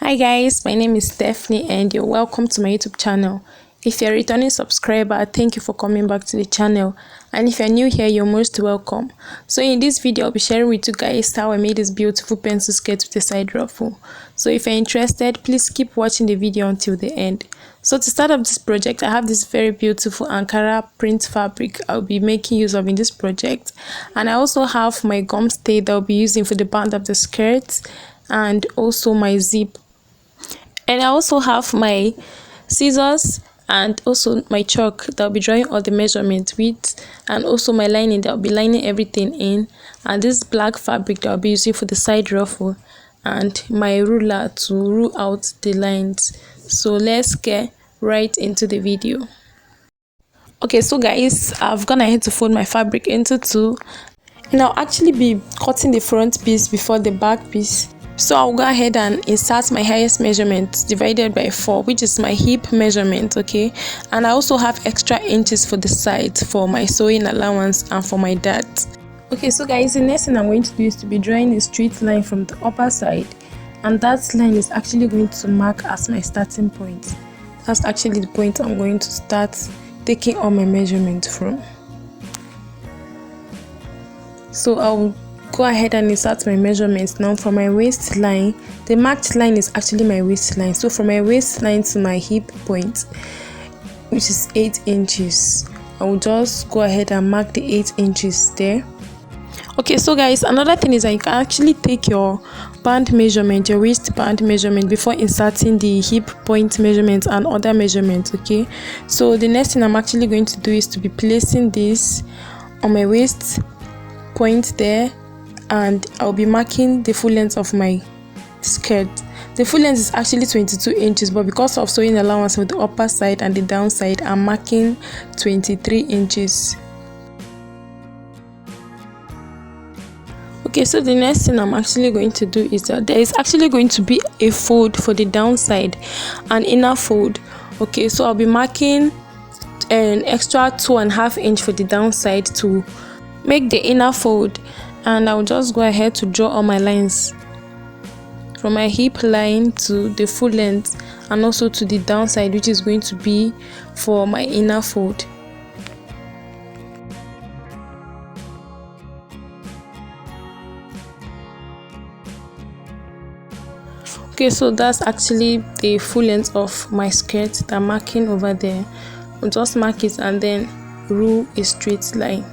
Hi guys, my name is Stephanie and you're welcome to my YouTube channel. If you're a returning subscriber, thank you for coming back to the channel, and if you're new here, you're most welcome. So in this video, I'll be sharing with you guys how I made this beautiful pencil skirt with a side ruffle. So if you're interested, please keep watching the video until the end. So to start up this project, I have this very beautiful Ankara print fabric I'll be making use of in this project, and I also have my gum stay that I'll be using for the band of the skirt, and also my zip. And I also have my scissors and also my chalk that I'll be drawing all the measurements with, and also my lining that I'll be lining everything in, and this black fabric that I'll be using for the side ruffle, and my ruler to rule out the lines. So let's get right into the video. Okay, so guys, I've gone ahead to fold my fabric into two, and I'll actually be cutting the front piece before the back piece. So I'll go ahead and insert my highest measurement divided by 4, which is my hip measurement, okay? And I also have extra inches for the sides for my sewing allowance and for my dart. Okay, so guys, the next thing I'm going to do is to be drawing a straight line from the upper side, and that line is actually going to mark as my starting point. That's actually the point I'm going to start taking all my measurements from. So I'll go ahead and insert my measurements now. From my waistline, the marked line is actually my waistline, so from my waistline to my hip point, which is 8 inches, I will just go ahead and mark the 8 inches there. Okay, so guys, another thing is that you can actually take your band measurement, your waistband measurement, before inserting the hip point measurements and other measurements. Okay, so the next thing I'm actually going to do is to be placing this on my waist point there, and I'll be marking the full length of my skirt. The full length is actually 22 inches, but because of sewing allowance for the upper side and the downside, I'm marking 23 inches. Okay, so the next thing I'm actually going to do is that there is actually going to be a fold for the downside, an inner fold. Okay, so I'll be marking an extra 2.5 inch for the downside to make the inner fold, and I'll just go ahead to draw all my lines from my hip line to the full length, and also to the downside, which is going to be for my inner fold. Okay, so that's actually the full length of my skirt that I'm marking over there. I'll just mark it and then rule a straight line.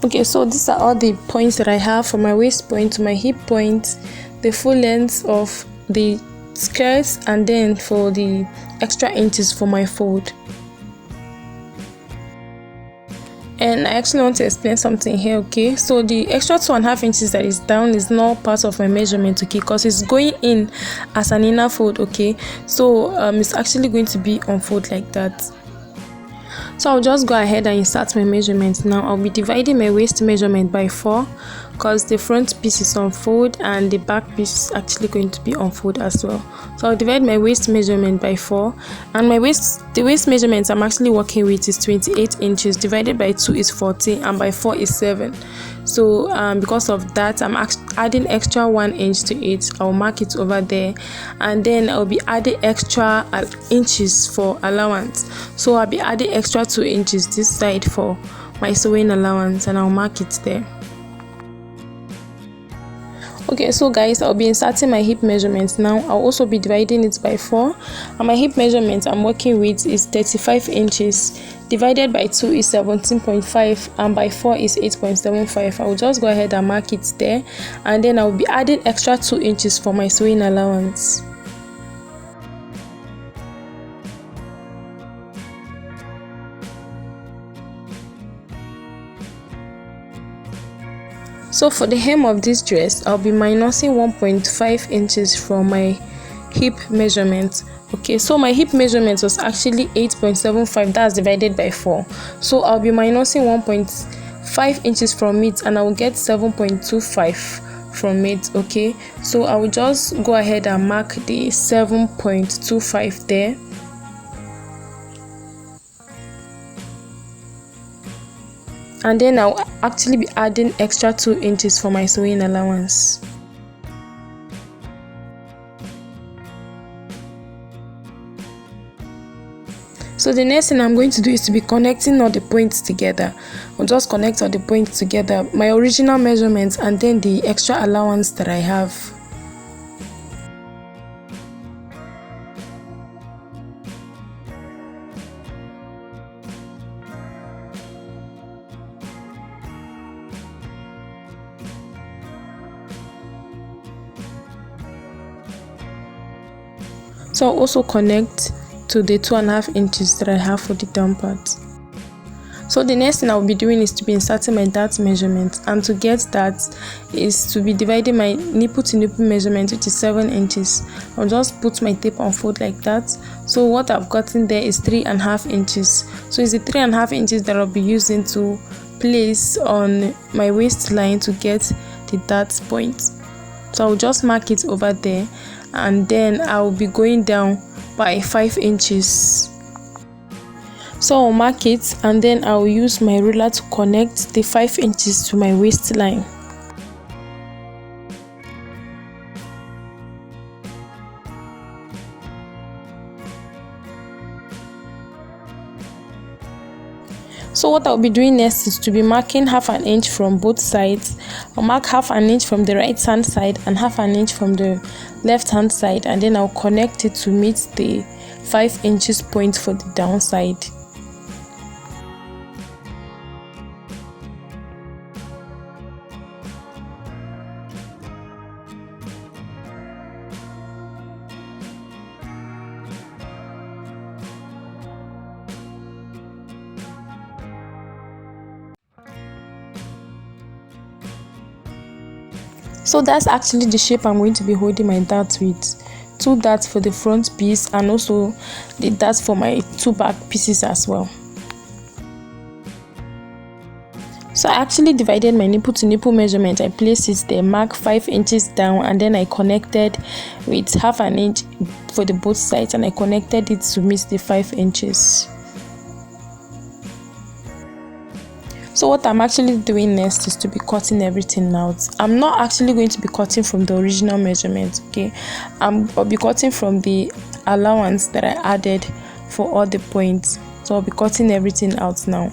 Okay, so these are all the points that I have from my waist point to my hip point, the full length of the skirts, and then for the extra inches for my fold. And I actually want to explain something here. Okay, so the extra 2.5 inches that is down is not part of my measurement, okay, because it's going in as an inner fold. Okay, so it's actually going to be on fold like that. So I'll just go ahead and insert my measurement now. I'll be dividing my waist measurement by 4, because the front piece is on fold and the back piece is actually going to be on fold as well. So I'll divide my waist measurement by 4, and the waist measurements I'm actually working with is 28 inches. Divided by 2 is 14, and by 4 is 7. So because of that, I'm adding extra 1 inch to it. I'll mark it over there, and then I'll be adding extra inches for allowance. So I'll be adding extra 2 inches this side for my sewing allowance, and I'll mark it there. Okay, so guys, I'll be inserting my hip measurements now. I'll also be dividing it by 4, and my hip measurement I'm working with is 35 inches. Divided by 2 is 17.5, and by 4 is 8.75. I will just go ahead and mark it there, and then I'll be adding extra 2 inches for my sewing allowance. So for the hem of this dress, I'll be minusing 1.5 inches from my hip measurement. Okay, so my hip measurement was actually 8.75, that's divided by 4. So I'll be minusing 1.5 inches from it, and I will get 7.25 from it. Okay, so I will just go ahead and mark the 7.25 there. and then I'll actually be adding extra 2 inches for my sewing allowance. So the next thing I'm going to do is to be connecting all the points together. I'll just connect all the points together, my original measurements and then the extra allowance that I have. So I'll also connect to the 2.5 inches that I have for the down part. So the next thing I'll be doing is to be inserting my dart measurement, and to get that is to be dividing my nipple to nipple measurement, which is 7 inches. I'll just put my tape on fold like that. So what I've gotten there is 3.5 inches. So it's the 3.5 inches that I'll be using to place on my waistline to get the dart point. So I'll just mark it over there, and then I'll be going down by 5 inches. So I'll mark it, and then I'll use my ruler to connect the 5 inches to my waistline. So what I'll be doing next is to be marking 1/2 inch from both sides. I'll mark 1/2 inch from the right hand side and 1/2 inch from the left hand side, and then I'll connect it to meet the 5 inches point for the downside. So that's actually the shape I'm going to be holding my dart with. 2 darts for the front piece and also the darts for my 2 back pieces as well. So I actually divided my nipple to nipple measurement. I placed it there, marked 5 inches down, and then I connected with 1/2 inch for the both sides, and I connected it to meet the 5 inches. So what I'm actually doing next is to be cutting everything out. I'm not actually going to be cutting from the original measurement, okay? I'll be cutting from the allowance that I added for all the points. So I'll be cutting everything out now.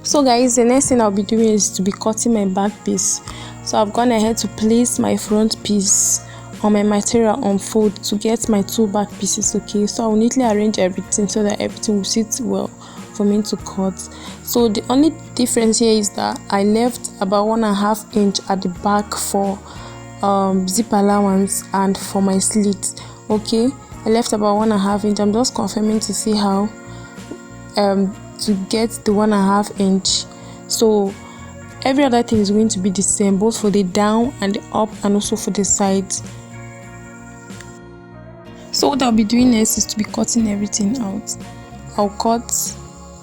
So guys, the next thing I'll be doing is to be cutting my back piece. So I've gone ahead to place my front piece on my material on fold to get my 2 back pieces, okay? So I'll neatly arrange everything so that everything will sit well for me to cut. So the only difference here is that I left about 1.5 inch at the back for zip allowance and for my slit, okay? I left about 1.5 inch. I'm just confirming to see how to get the 1.5 inch. So every other thing is going to be the same, both for the down and the up and also for the sides. So what I'll be doing next is to be cutting everything out. I'll cut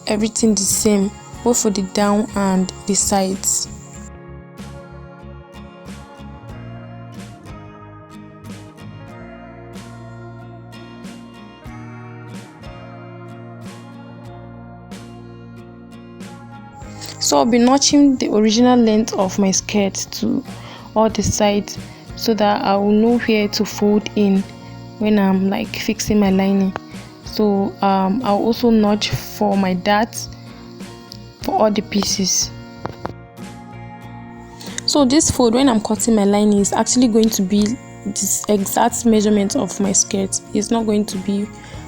everything the same, both for the down and the sides. So I'll be notching the original length of my skirt to all the sides so that I will know where to fold in when I'm like fixing my lining. So I'll also notch for my darts for all the pieces. So this fold, when I'm cutting my lining, is actually going to be this exact measurement of my skirt. It's not going to be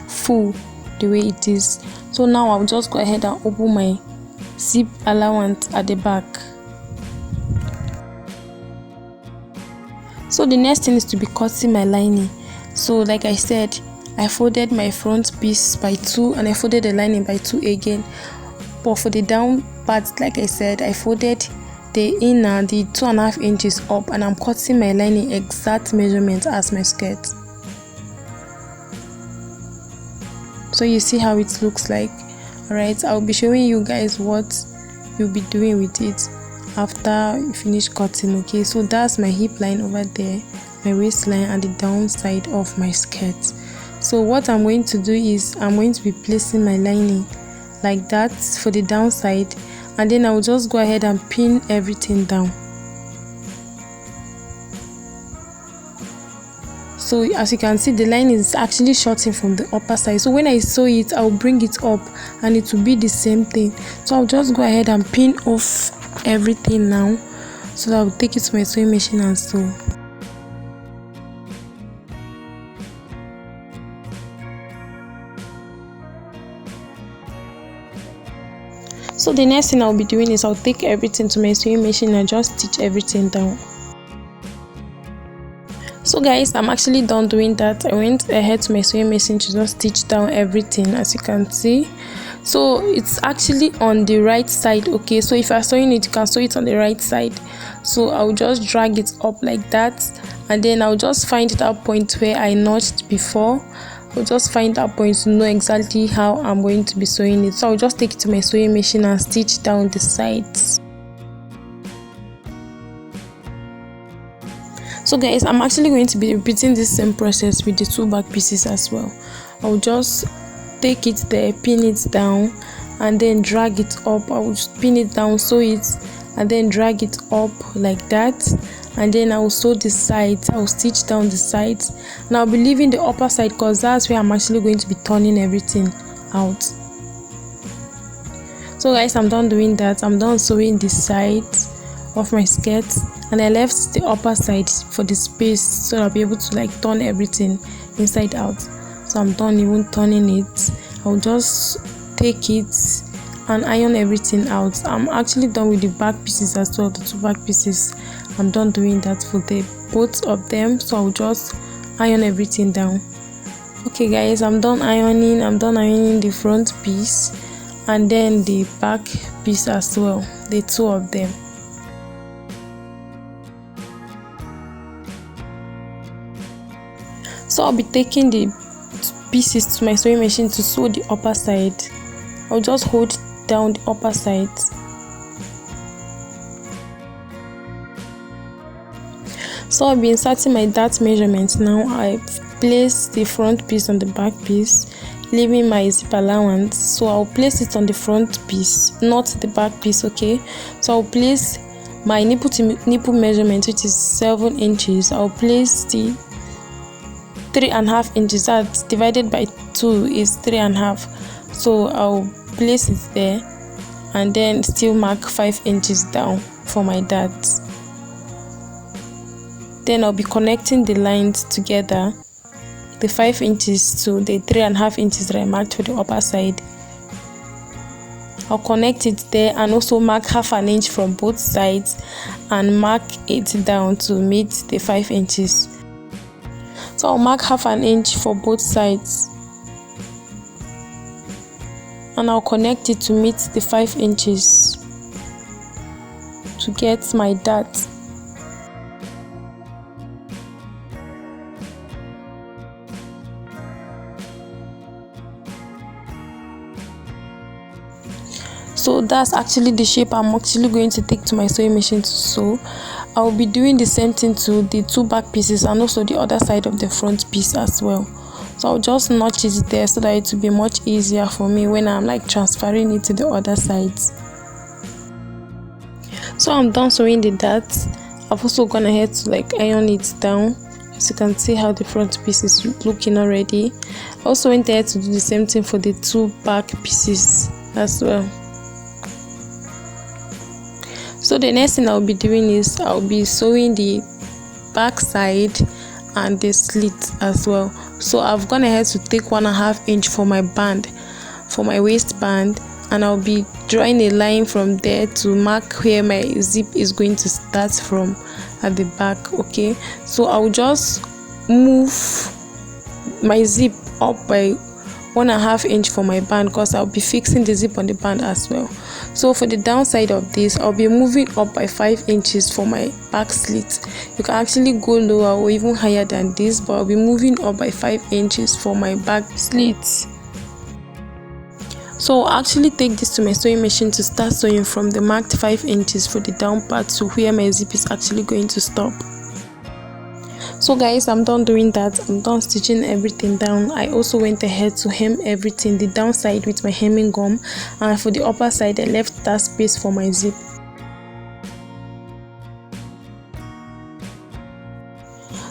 full the way it is. So now I'll just go ahead and open my zip allowance at the back. So the next thing is to be cutting my lining. So like I said, I folded my front piece by 2 and I folded the lining by 2 again. But for the down part, like I said, I folded the inner, the 2.5 inches up, and I'm cutting my lining exact measurement as my skirt. So you see how it looks like. Alright, I'll be showing you guys what you'll be doing with it after you finish cutting. Okay, so that's my hip line over there, my waistline, and the downside of my skirt. So what I'm going to do is I'm going to be placing my lining like that for the downside, and then I'll just go ahead and pin everything down. So as you can see, the line is actually shorting from the upper side, so when I sew it, I'll bring it up and it will be the same thing. So I'll just go ahead and pin off everything now, so that I'll take it to my sewing machine and sew. So the next thing I'll be doing is I'll take everything to my sewing machine and just stitch everything down. So guys, I'm actually done doing that. I went ahead to my sewing machine to just stitch down everything, as you can see. So it's actually on the right side. Okay, so if you're sewing it, you can sew it on the right side. So I'll just drag it up like that, and then I'll just find that point where I notched before. I'll just find that point to know exactly how I'm going to be sewing it. So I'll just take it to my sewing machine and stitch down the sides. So guys, I'm actually going to be repeating this same process with the two back pieces as well. I'll just take it there, pin it down, and then drag it up. I will just pin it down, sew it, and then drag it up like that, and then I will sew the sides. I'll stitch down the sides, and I'll be leaving the upper side because that's where I'm actually going to be turning everything out. So guys, I'm done doing that. I'm done sewing the sides of my skirt, and I left the upper side for the space so I'll be able to like turn everything inside out. So I'm done even turning it. I'll just take it and iron everything out. I'm actually done with the back pieces as well, the two back pieces. I'm done doing that for the both of them, so I'll just iron everything down. Okay guys, I'm done ironing the front piece and then the back piece as well, the two of them. So I'll be taking the pieces to my sewing machine to sew the upper side. I'll just hold down the upper side. So I'll be inserting my dart measurement now. I place the front piece on the back piece, leaving my zip allowance. So I'll place it on the front piece, not the back piece. Okay, so I'll place my nipple to nipple measurement, which is 7 inches. I'll place the 3.5 inches, that's divided by 2 is 3.5. So I'll place it there and then still mark 5 inches down for my darts. Then I'll be connecting the lines together, the 5 inches to the 3.5 inches that I marked for the upper side. I'll connect it there and also mark 1/2 inch from both sides and mark it down to meet the 5 inches. So I'll mark 1/2 inch for both sides and I'll connect it to meet the 5 inches to get my dart. So that's actually the shape I'm actually going to take to my sewing machine to sew. I'll be doing the same thing to the two back pieces and also the other side of the front piece as well. So I'll just notch it there so that it will be much easier for me when I'm like transferring it to the other sides. So I'm done sewing the darts. I've also gone ahead to like iron it down. As you can see how the front piece is looking already. I also went ahead to do the same thing for the two back pieces as well. So the next thing I'll be doing is I'll be sewing the back side and the slit as well. So I've gone ahead to take 1.5 inch for my band, for my waistband, and I'll be drawing a line from there to mark where my zip is going to start from at the back. Okay, so I'll just move my zip up by 1.5 inch for my band because I'll be fixing the zip on the band as well. So for the downside of this, I'll be moving up by 5 inches for my back slit. You can actually go lower or even higher than this, but I'll be moving up by 5 inches for my back slit. So I'll actually take this to my sewing machine to start sewing from the marked 5 inches for the down part to where my zip is actually going to stop. So guys, I'm done doing that. I'm done stitching everything down. I also went ahead to hem everything, the downside with my hemming gum, and for the upper side I left that space for my zip.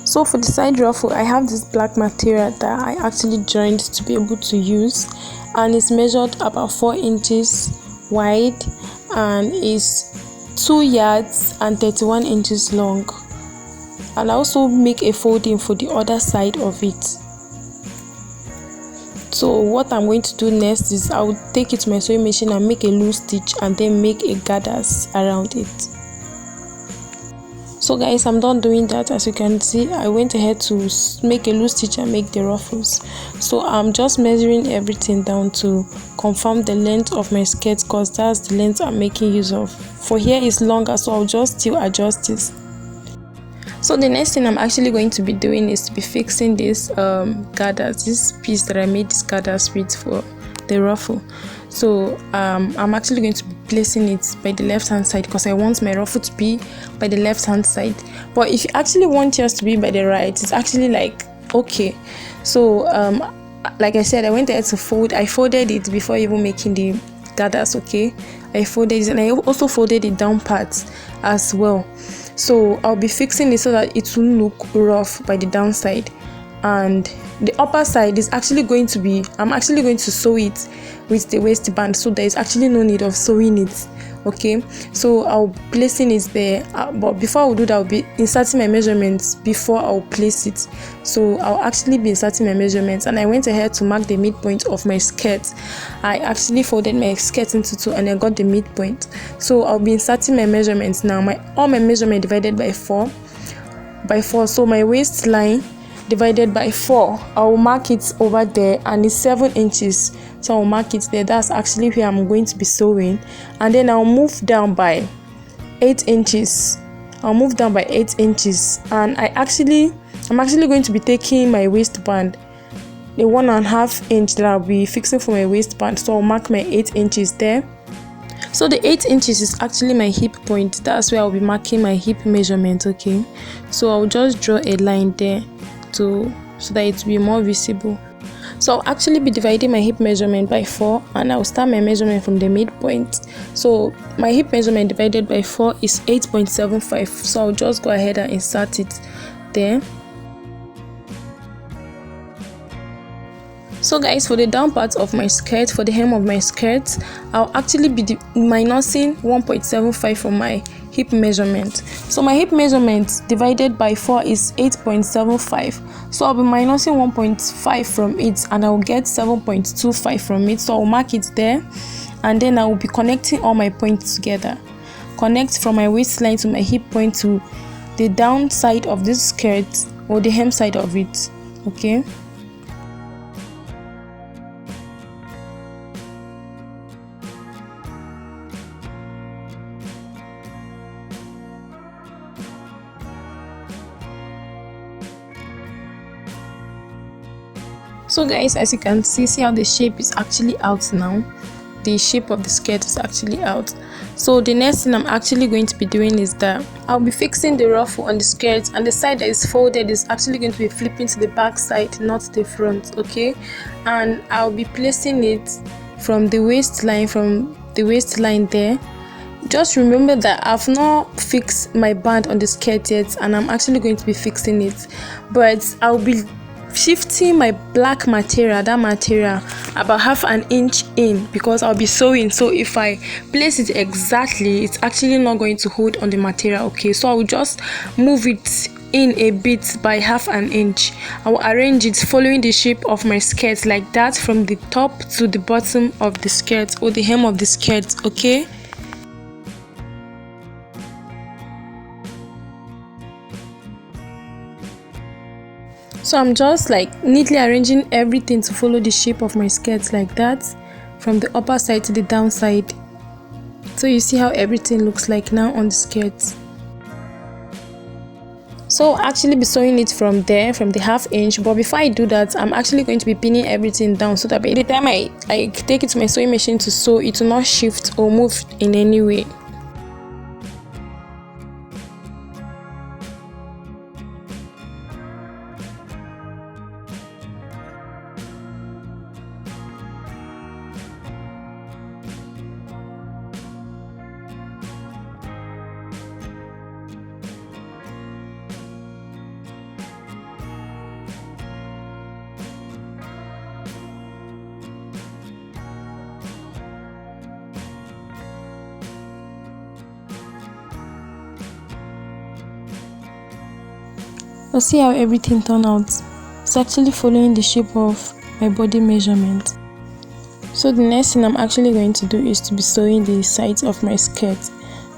So for the side ruffle, I have this black material that I actually joined to be able to use, and it's measured about 4 inches wide and is 2 yards and 31 inches long. And I also make a folding for the other side of it. So what I'm going to do next is I'll take it to my sewing machine and make a loose stitch and then make a gathers around it. So guys, I'm done doing that. As you can see, I went ahead to make a loose stitch and make the ruffles. So I'm just measuring everything down to confirm the length of my skirt, because that's the length I'm making use of. For here is longer, so I'll just still adjust this. So the next thing I'm actually going to be doing is to be fixing this gathers, this piece that I made this gathers with for the ruffle. So I'm actually going to be placing it by the left hand side because I want my ruffle to be by the left hand side. But if you actually want yours to be by the right, it's actually like okay. So like I said, I went ahead to fold. I folded it before even making the gathers. Okay, I folded it and I also folded the down parts as well. So I'll be fixing it so that it will look rough by the downside, and the upper side is actually going to be, I'm actually going to sew it with the waistband, so there is actually no need of sewing it. Okay, so I'll be placing it there, but before I will do that, I'll be inserting my measurements before I'll place it. So I'll actually be inserting my measurements, and I went ahead to mark the midpoint of my skirt. I actually folded my skirt into 2 and I got the midpoint. So I'll be inserting my measurements now. All my measurement divided by 4. So my waistline divided by 4, I'll mark it over there, and it's 7 inches, so I'll mark it there. That's actually where I'm going to be sewing, and then I'll move down by 8 inches. And I'm actually going to be taking my waistband, the 1.5 inch that I'll be fixing for my waistband, so I'll mark my 8 inches there. So the 8 inches is actually my hip point. That's where I'll be marking my hip measurement. Okay, so I'll just draw a line there so that it will be more visible. So I'll actually be dividing my hip measurement by 4, and I'll start my measurement from the midpoint. So my hip measurement divided by 4 is 8.75, so I'll just go ahead and insert it there. So guys, for the down part of my skirt, for the hem of my skirt, I'll actually be minusing 1.75 from my hip measurement. So my hip measurement divided by 4 is 8.75, so I'll be minusing 1.5 from it, and I'll get 7.25 from it. So I'll mark it there, and then I will be connecting all my points together. Connect from my waistline to my hip point to the down side of this skirt, or the hem side of it. Okay, so guys, as you can see how the shape is actually out now. The shape of the skirt is actually out. So the next thing I'm actually going to be doing is that I'll be fixing the ruffle on the skirt, and the side that is folded is actually going to be flipping to the back side, not the front. Okay, and I'll be placing it from the waistline there. Just remember that I've not fixed my band on the skirt yet, and I'm actually going to be fixing it, but I'll be shifting my black material, that material, about 1/2 inch in, because I'll be sewing. So if I place it exactly, it's actually not going to hold on the material. Okay, so I will just move it in a bit by 1/2 inch. I will arrange it following the shape of my skirt like that, from the top to the bottom of the skirt, or the hem of the skirt. Okay, so I'm just like neatly arranging everything to follow the shape of my skirt like that, from the upper side to the down side. So you see how everything looks like now on the skirt. So I'll actually be sewing it from there, from the 1/2 inch. But before I do that, I'm actually going to be pinning everything down so that by the time I take it to my sewing machine to sew, it will not shift or move in any way. You'll see how everything turned out. It's actually following the shape of my body measurement. So the next thing I'm actually going to do is to be sewing the sides of my skirt.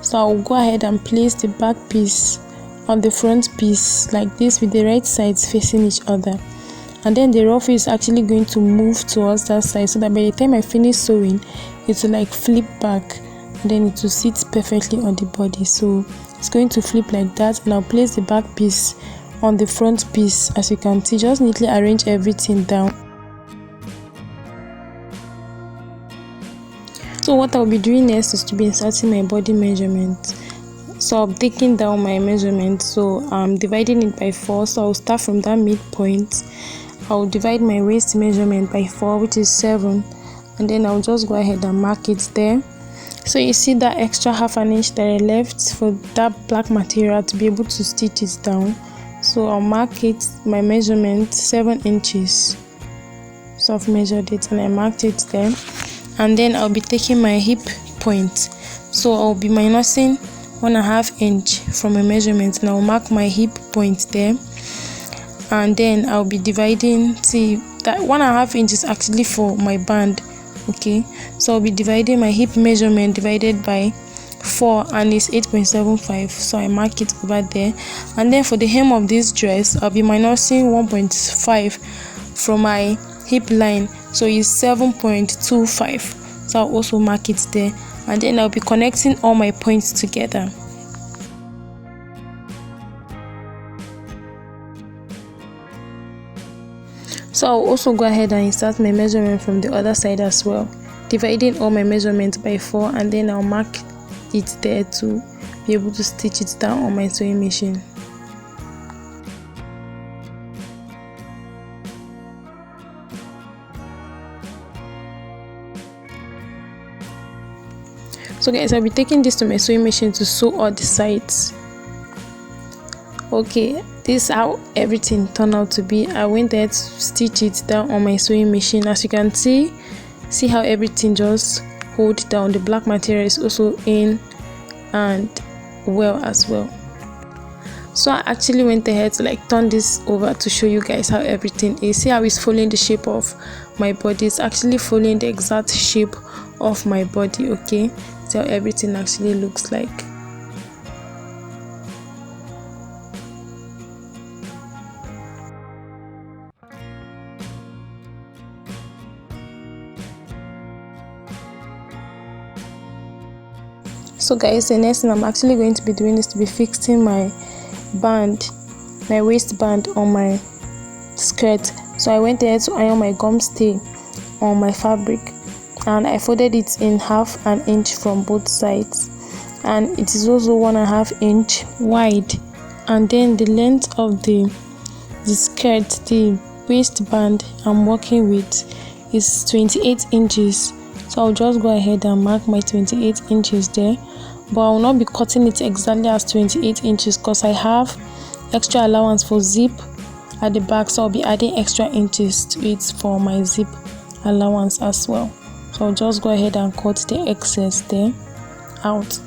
So I'll go ahead and place the back piece on the front piece like this with the right sides facing each other. And then the ruffle is actually going to move towards that side so that by the time I finish sewing, it will like flip back and then it will sit perfectly on the body. So it's going to flip like that, and I'll place the back piece on the front piece. As you can see, just neatly arrange everything down. So what I'll be doing next is to be inserting my body measurement. So I'm taking down my measurement, so I'm dividing it by 4. So I'll start from that midpoint. I'll divide my waist measurement by 4, which is 7, and then I'll just go ahead and mark it there. So you see that extra 1/2 inch that I left for that black material to be able to stitch it down. So I'll mark it, my measurement 7 inches. So I've measured it and I marked it there. And then I'll be taking my hip point. So I'll be minusing 1/2 inch from my measurement, and I'll mark my hip point there. And then I'll be dividing, see that 1/2 inch is actually for my band. Okay, so I'll be dividing my hip measurement divided by 4, and it's 8.75. So I mark it over there. And then for the hem of this dress, I'll be minusing 1.5 from my hip line, so it's 7.25. So I'll also mark it there, and then I'll be connecting all my points together. So I'll also go ahead and insert my measurement from the other side as well, dividing all my measurements by 4, and then I'll mark it there to be able to stitch it down on my sewing machine. So guys, I'll be taking this to my sewing machine to sew all the sides. Okay, this is how everything turned out to be. I went there to stitch it down on my sewing machine. As you can see how everything just hold down. The black material is also in and well as well. So I actually went ahead to like turn this over to show you guys how everything is. See how it's following the shape of my body. It's actually following the exact shape of my body. Okay, see how everything actually looks like. So guys, the next thing I'm actually going to be doing is to be fixing my band, my waistband on my skirt. So I went there to iron my gum stay on my fabric, and I folded it in 1/2 inch from both sides, and it is also 1/2 inch wide. And then the length of the skirt, the waistband I'm working with, is 28 inches. So I'll just go ahead and mark my 28 inches there, but I will not be cutting it exactly as 28 inches because I have extra allowance for zip at the back, so I'll be adding extra inches to it for my zip allowance as well. So I'll just go ahead and cut the excess there out.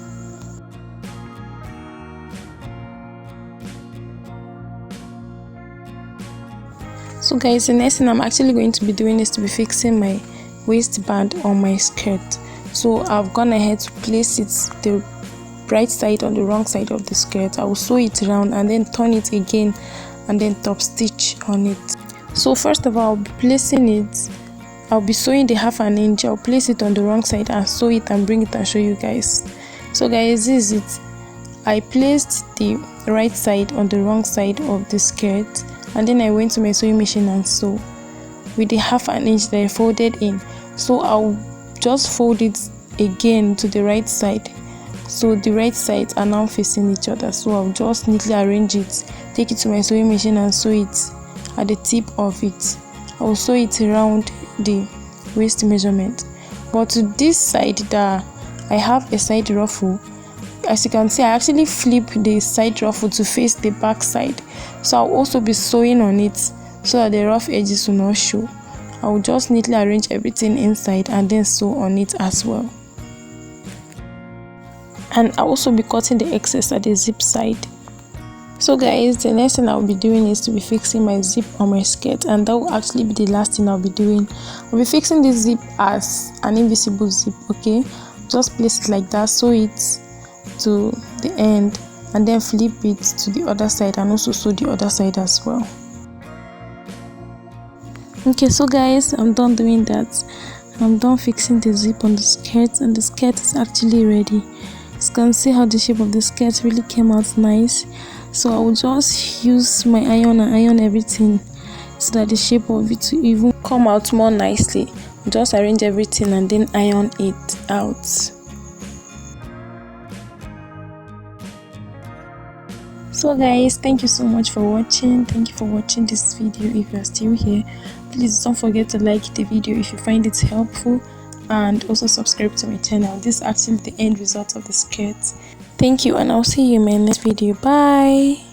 So guys, the next thing I'm actually going to be doing is to be fixing my waistband on my skirt. So I've gone ahead to place it the right side on the wrong side of the skirt. I will sew it around and then turn it again and then top stitch on it. So first of all, I'll be placing it, I'll be sewing the 1/2 inch. I'll place it on the wrong side and sew it and bring it and show you guys. So guys, this is it. I placed the right side on the wrong side of the skirt, and then I went to my sewing machine and sew with the 1/2 inch that I folded in. So I'll just fold it again to the right side, so the right sides are now facing each other. So I'll just neatly arrange it, take it to my sewing machine and sew it at the tip of it. I'll sew it around the waist measurement. But to this side that I have a side ruffle, as you can see, I actually flip the side ruffle to face the back side. So I'll also be sewing on it so that the rough edges will not show. I will just neatly arrange everything inside and then sew on it as well. And I'll also be cutting the excess at the zip side. So guys, the next thing I'll be doing is to be fixing my zip on my skirt, and that will actually be the last thing I'll be doing. I'll be fixing this zip as an invisible zip, okay? Just place it like that, sew it to the end, and then flip it to the other side and also sew the other side as well. Okay, so guys, I'm done doing that. I'm done fixing the zip on the skirt, and the skirt is actually ready. As you can see how the shape of the skirt really came out nice. So I will just use my iron and iron everything so that the shape of it will even come out more nicely. Just arrange everything and then iron it out. So guys, thank you so much for watching. Thank you for watching this video. If you are still here, please don't forget to like the video if you find it helpful, and also subscribe to my channel. This is actually the end result of the skirt. Thank you, and I'll see you in my next video. Bye.